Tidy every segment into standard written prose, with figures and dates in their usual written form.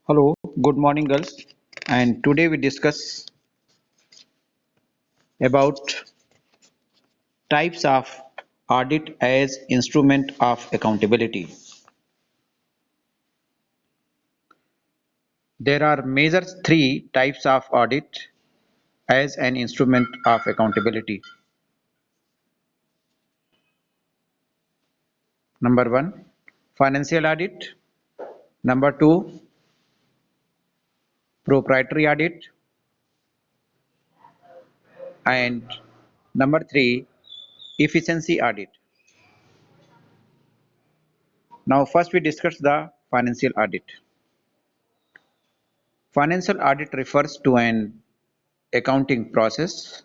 Hello, good morning, girls. And today we discuss about types of audit as instrument of accountability. There are major three types of audit as an instrument of accountability. Number one, financial audit. Number two, proprietary audit. And number three, efficiency audit. Now, first we discuss the financial audit. Financial audit refers to an accounting process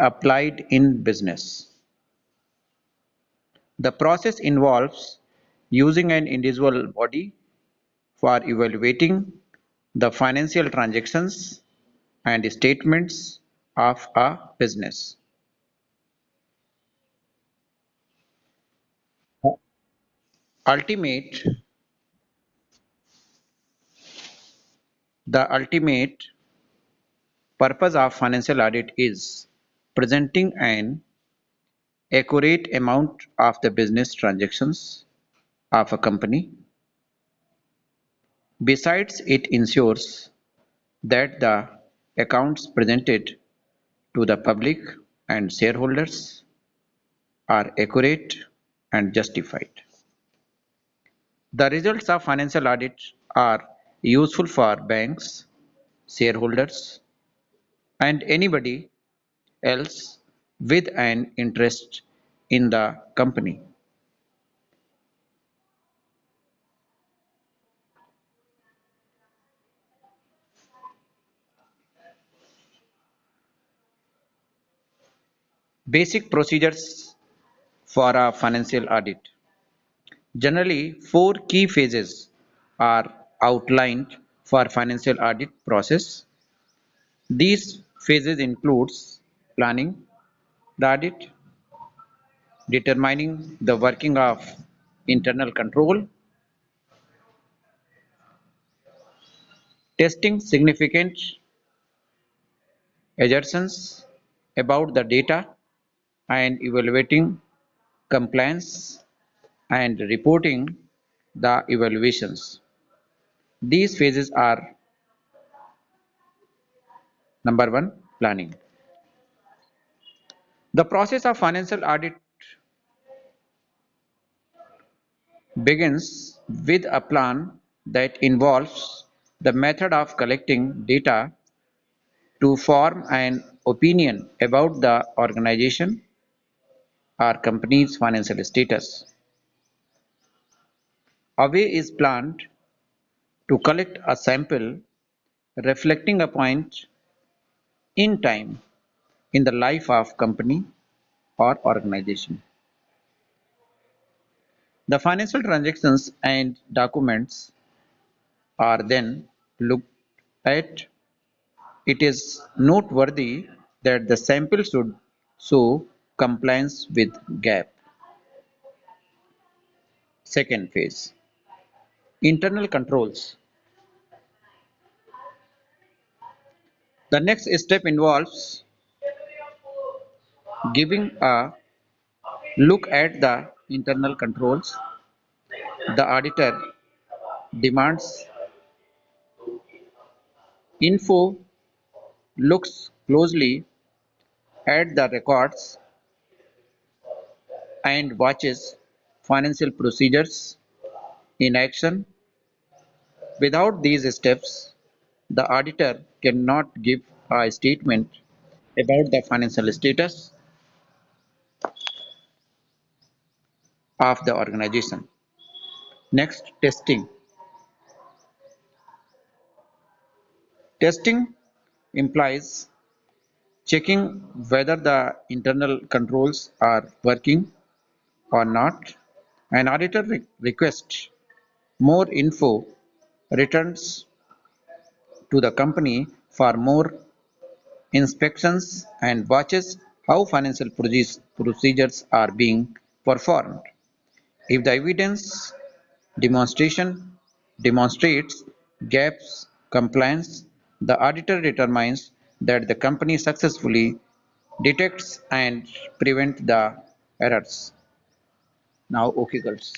applied in business. The process involves using an individual body for evaluating the financial transactions and statements of a business. Ultimate, the ultimate purpose of financial audit is presenting an accurate amount of the business transactions of a company. Besides, it ensures that the accounts presented to the public and shareholders are accurate and justified. The results of financial audit are useful for banks, shareholders, and anybody else with an interest in the company. Basic procedures for a financial audit. Generally, four key phases are outlined for financial audit process. These phases includes planning the audit, determining the working of internal control, testing significant assertions about the data, and evaluating compliance and reporting the evaluations. These phases are: number one, planning. The process of financial audit begins with a plan that involves the method of collecting data to form an opinion about the organization or company's financial status. A way is planned to collect a sample reflecting a point in time in the life of company or organization. The financial transactions and documents are then looked at. It is noteworthy that the sample should show compliance with GAAP. Second phase, internal controls. The next step involves giving a look at the internal controls. The auditor demands info, looks closely at the records, and watches financial procedures in action. Without these steps, the auditor cannot give a statement about the financial status of the organization. Next, testing. Testing implies checking whether the internal controls are working or not. An auditor requests more info, returns to the company for more inspections, and watches how financial procedures are being performed. If the evidence demonstration demonstrates gaps, compliance, the auditor determines that the company successfully detects and prevent the errors. Now, okay, girls.